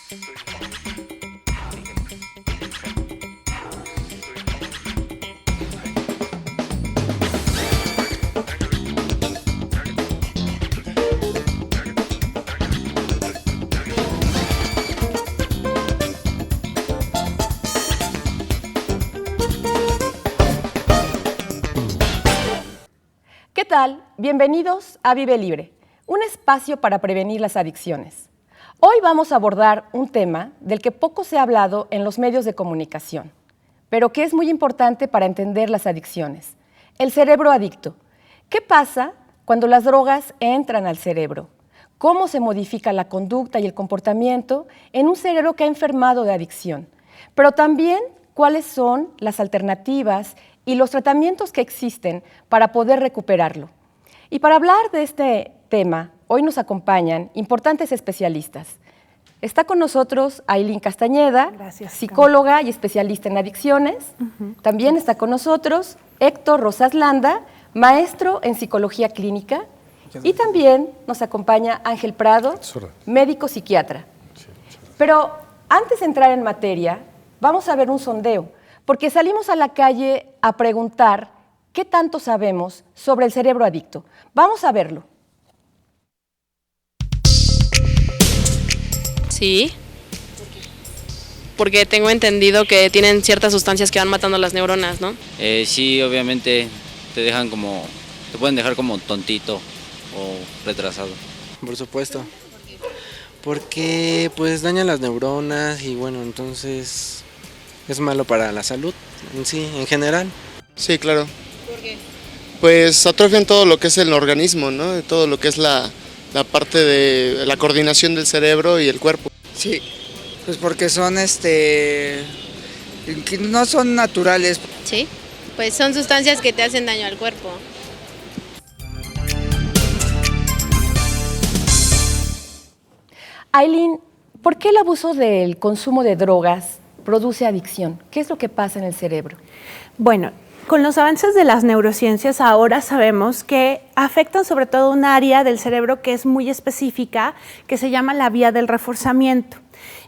¿Qué tal? Bienvenidos a Vive Libre, un espacio para prevenir las adicciones. Hoy vamos a abordar un tema del que poco se ha hablado en los medios de comunicación, pero que es muy importante para entender las adicciones: el cerebro adicto. ¿Qué pasa cuando las drogas entran al cerebro? ¿Cómo se modifica la conducta y el comportamiento en un cerebro que ha enfermado de adicción? Pero también, ¿cuáles son las alternativas y los tratamientos que existen para poder recuperarlo? Y para hablar de este tema, hoy nos acompañan importantes especialistas. Está con nosotros Aylin Castañeda, psicóloga y especialista en adicciones. También está con nosotros Héctor Rosas Landa, maestro en psicología clínica. Y también nos acompaña Ángel Prado, médico psiquiatra. Pero antes de entrar en materia, vamos a ver un sondeo, porque salimos a la calle a preguntar qué tanto sabemos sobre el cerebro adicto. Vamos a verlo. Sí. Porque tengo entendido que tienen ciertas sustancias que van matando las neuronas, ¿no? Sí, obviamente te pueden dejar como tontito o retrasado. Por supuesto. Porque pues dañan las neuronas y bueno, entonces es malo para la salud en sí, en general. Sí, claro. ¿Por qué? Pues atrofian todo lo que es el organismo, ¿no? Todo lo que es la parte de la coordinación del cerebro y el cuerpo. Sí, pues porque son que no son naturales. Sí, pues son sustancias que te hacen daño al cuerpo. Aylin, ¿por qué el abuso del consumo de drogas produce adicción? ¿Qué es lo que pasa en el cerebro? Bueno, con los avances de las neurociencias ahora sabemos que afectan sobre todo un área del cerebro que es muy específica, que se llama la vía del reforzamiento.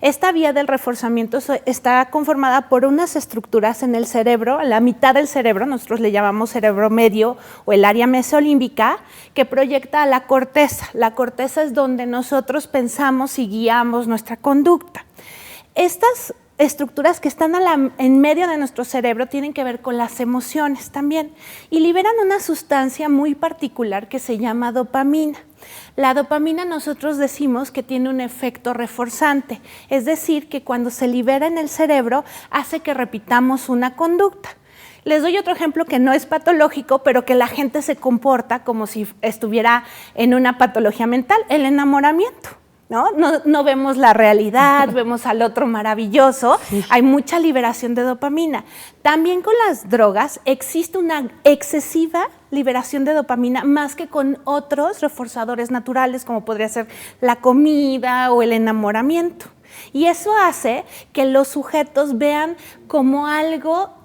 Esta vía del reforzamiento está conformada por unas estructuras en el cerebro, la mitad del cerebro, nosotros le llamamos cerebro medio o el área mesolímbica, que proyecta a la corteza. La corteza es donde nosotros pensamos y guiamos nuestra conducta. Estas estructuras que están en medio de nuestro cerebro tienen que ver con las emociones también y liberan una sustancia muy particular que se llama dopamina. La dopamina nosotros decimos que tiene un efecto reforzante, es decir, que cuando se libera en el cerebro hace que repitamos una conducta. Les doy otro ejemplo que no es patológico, pero que la gente se comporta como si estuviera en una patología mental: el enamoramiento. No vemos la realidad, vemos al otro maravilloso, sí. Hay mucha liberación de dopamina. También con las drogas existe una excesiva liberación de dopamina más que con otros reforzadores naturales como podría ser la comida o el enamoramiento. Y eso hace que los sujetos vean como algo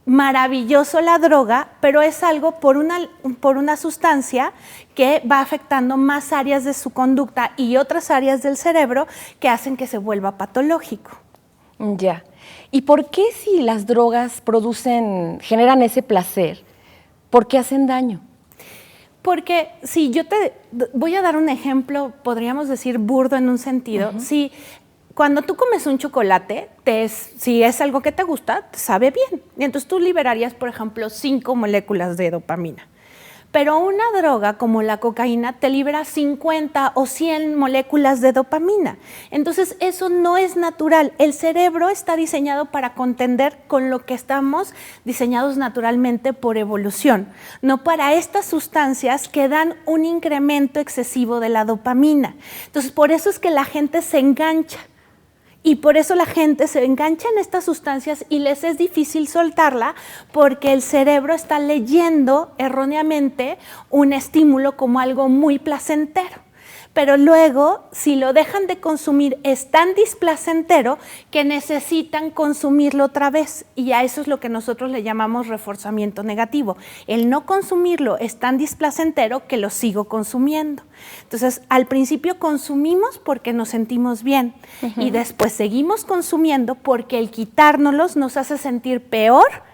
maravilloso la droga, pero es algo por una sustancia que va afectando más áreas de su conducta y otras áreas del cerebro que hacen que se vuelva patológico. Ya. ¿Y por qué si las drogas generan ese placer, por qué hacen daño? Porque si yo te voy a dar un ejemplo, podríamos decir burdo en un sentido, si cuando tú comes un chocolate, si es algo que te gusta, te sabe bien. Y entonces tú liberarías, por ejemplo, 5 moléculas de dopamina. Pero una droga como la cocaína te libera 50 o 100 moléculas de dopamina. Entonces eso no es natural. El cerebro está diseñado para contender con lo que estamos diseñados naturalmente por evolución, no para estas sustancias que dan un incremento excesivo de la dopamina. Entonces por eso es que la gente se engancha. Y por eso la gente se engancha en estas sustancias y les es difícil soltarla porque el cerebro está leyendo erróneamente un estímulo como algo muy placentero. pero luego, si lo dejan de consumir, es tan displacentero que necesitan consumirlo otra vez, y a eso es lo que nosotros le llamamos reforzamiento negativo. El no consumirlo es tan displacentero que lo sigo consumiendo. Entonces, al principio consumimos porque nos sentimos bien, y después seguimos consumiendo porque el quitárnoslos nos hace sentir peor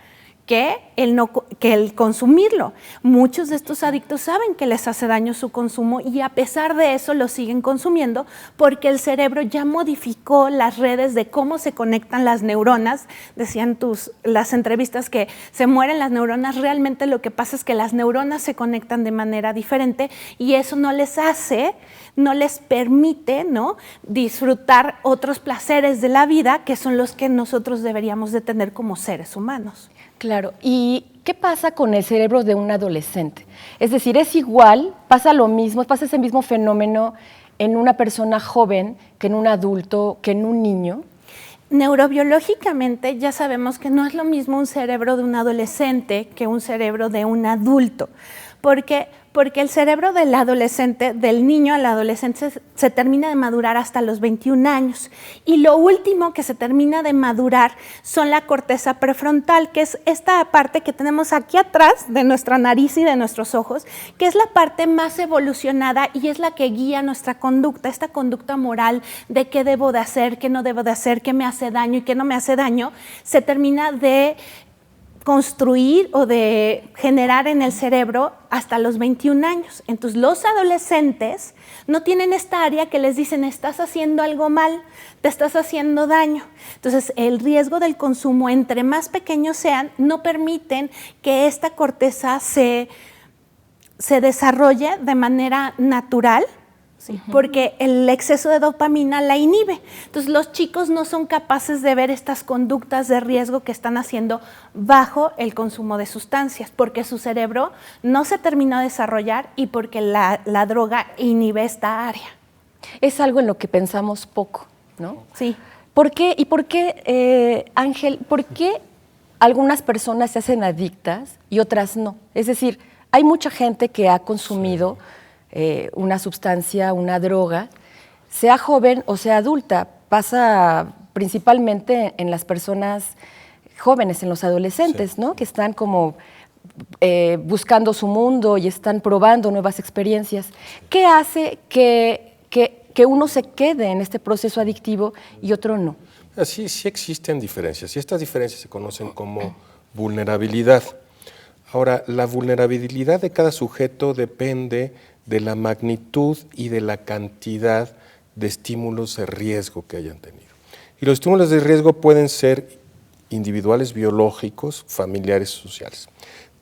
que el consumirlo. Muchos de estos adictos saben que les hace daño su consumo y a pesar de eso lo siguen consumiendo porque el cerebro ya modificó las redes de cómo se conectan las neuronas. Decían las entrevistas que se mueren las neuronas, realmente lo que pasa es que las neuronas se conectan de manera diferente y eso no les permite, ¿no?, disfrutar otros placeres de la vida que son los que nosotros deberíamos de tener como seres humanos. Claro, ¿y qué pasa con el cerebro de un adolescente? Es decir, ¿es igual, pasa lo mismo, pasa ese mismo fenómeno en una persona joven que en un adulto, que en un niño? Neurobiológicamente ya sabemos que no es lo mismo un cerebro de un adolescente que un cerebro de un adulto, porque el cerebro del adolescente, del niño al adolescente, se termina de madurar hasta los 21 años. Y lo último que se termina de madurar son la corteza prefrontal, que es esta parte que tenemos aquí atrás de nuestra nariz y de nuestros ojos, que es la parte más evolucionada y es la que guía nuestra conducta, esta conducta moral de qué debo de hacer, qué no debo de hacer, qué me hace daño y qué no me hace daño, se termina de construir o de generar en el cerebro hasta los 21 años. Entonces, los adolescentes no tienen esta área que les dicen, estás haciendo algo mal, te estás haciendo daño. Entonces, el riesgo del consumo, entre más pequeños sean, no permiten que esta corteza se desarrolle de manera natural, ¿sí? Porque el exceso de dopamina la inhibe. Entonces, los chicos no son capaces de ver estas conductas de riesgo que están haciendo bajo el consumo de sustancias, porque su cerebro no se terminó de desarrollar y porque la droga inhibe esta área. Es algo en lo que pensamos poco, ¿no? Sí. ¿Por qué? ¿Y por qué, Ángel, por qué algunas personas se hacen adictas y otras no? Es decir, hay mucha gente que ha consumido una sustancia, una droga, sea joven o sea adulta, pasa principalmente en las personas jóvenes, en los adolescentes, ¿no?, que están como buscando su mundo y están probando nuevas experiencias. ¿Qué hace que uno se quede en este proceso adictivo y otro no? Sí existen diferencias y estas diferencias se conocen como vulnerabilidad. Ahora, la vulnerabilidad de cada sujeto depende de la magnitud y de la cantidad de estímulos de riesgo que hayan tenido. Y los estímulos de riesgo pueden ser individuales, biológicos, familiares, sociales.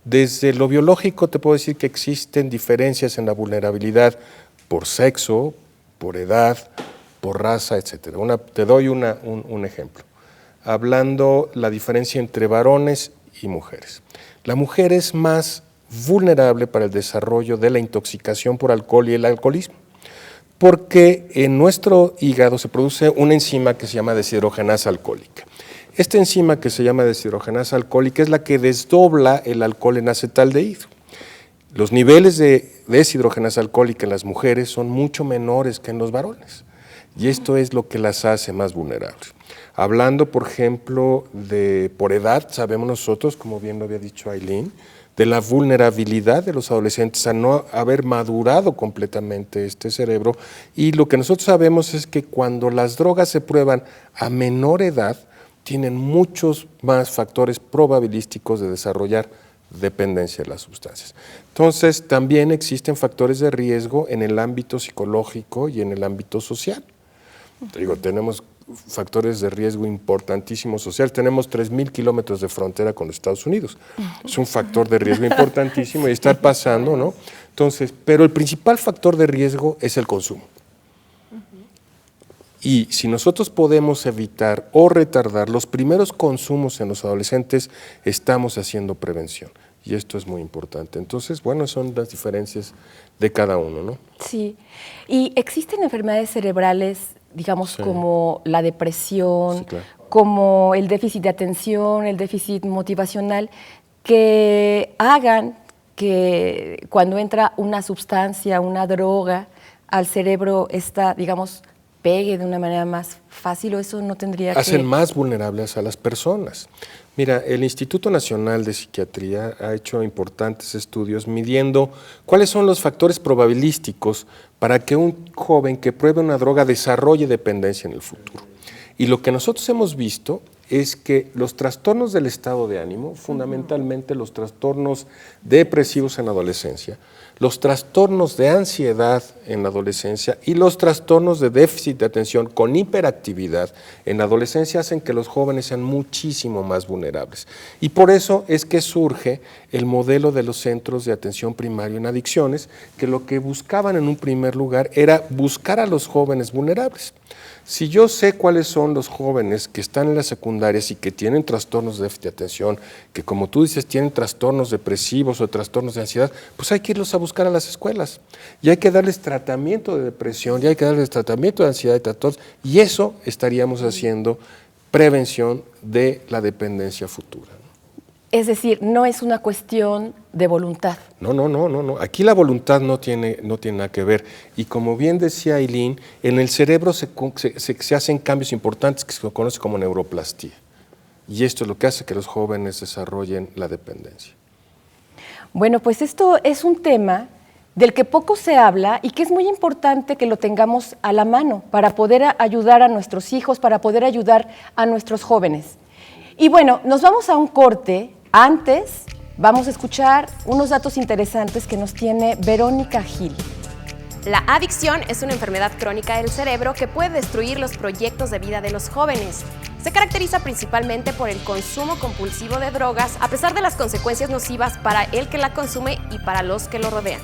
Desde lo biológico te puedo decir que existen diferencias en la vulnerabilidad por sexo, por edad, por raza, etc. Te doy un ejemplo. Hablando la diferencia entre varones y mujeres. La mujer es más vulnerable para el desarrollo de la intoxicación por alcohol y el alcoholismo, porque en nuestro hígado se produce una enzima que se llama deshidrogenasa alcohólica. Esta enzima que se llama deshidrogenasa alcohólica es la que desdobla el alcohol en acetaldehído. Los niveles de deshidrogenasa alcohólica en las mujeres son mucho menores que en los varones, y esto es lo que las hace más vulnerables. Hablando, por ejemplo, por edad, sabemos nosotros, como bien lo había dicho Ailín, de la vulnerabilidad de los adolescentes a no haber madurado completamente este cerebro, y lo que nosotros sabemos es que cuando las drogas se prueban a menor edad, tienen muchos más factores probabilísticos de desarrollar dependencia de las sustancias. Entonces, también existen factores de riesgo en el ámbito psicológico y en el ámbito social. Tenemos factores de riesgo importantísimos social. Tenemos 3,000 kilómetros de frontera con los Estados Unidos. Es un factor de riesgo importantísimo y estar pasando, ¿no? Entonces, pero el principal factor de riesgo es el consumo. Y si nosotros podemos evitar o retardar los primeros consumos en los adolescentes, estamos haciendo prevención. Y esto es muy importante. Entonces, bueno, son las diferencias de cada uno, ¿no? Sí. ¿Y existen enfermedades cerebrales, digamos, como la depresión, sí, claro, como el déficit de atención, el déficit motivacional, que hagan que cuando entra una sustancia, una droga al cerebro esta, digamos, pegue de una manera más fácil o eso no tendría Hacen más vulnerables a las personas. Mira, el Instituto Nacional de Psiquiatría ha hecho importantes estudios midiendo cuáles son los factores probabilísticos para que un joven que pruebe una droga desarrolle dependencia en el futuro. Y lo que nosotros hemos visto es que los trastornos del estado de ánimo, fundamentalmente los trastornos depresivos en adolescencia, los trastornos de ansiedad en la adolescencia y los trastornos de déficit de atención con hiperactividad en la adolescencia hacen que los jóvenes sean muchísimo más vulnerables. Y por eso es que surge el modelo de los centros de atención primaria en adicciones, que lo que buscaban en un primer lugar era buscar a los jóvenes vulnerables. Si yo sé cuáles son los jóvenes que están en las secundarias y que tienen trastornos de déficit de atención, que como tú dices tienen trastornos depresivos o trastornos de ansiedad, pues hay que irlos a buscar a las escuelas y hay que darles tratamiento de depresión y hay que darles tratamiento de ansiedad y trastornos, y eso estaríamos haciendo prevención de la dependencia futura. Es decir, no es una cuestión de voluntad. No. Aquí la voluntad no tiene nada que ver. Y como bien decía Ailín, en el cerebro se hacen cambios importantes que se conoce como neuroplastía. Y esto es lo que hace que los jóvenes desarrollen la dependencia. Bueno, pues esto es un tema del que poco se habla y que es muy importante que lo tengamos a la mano para poder ayudar a nuestros hijos, para poder ayudar a nuestros jóvenes. Y bueno, nos vamos a un corte. Antes, vamos a escuchar unos datos interesantes que nos tiene Verónica Gil. La adicción es una enfermedad crónica del cerebro que puede destruir los proyectos de vida de los jóvenes. Se caracteriza principalmente por el consumo compulsivo de drogas, a pesar de las consecuencias nocivas para el que la consume y para los que lo rodean.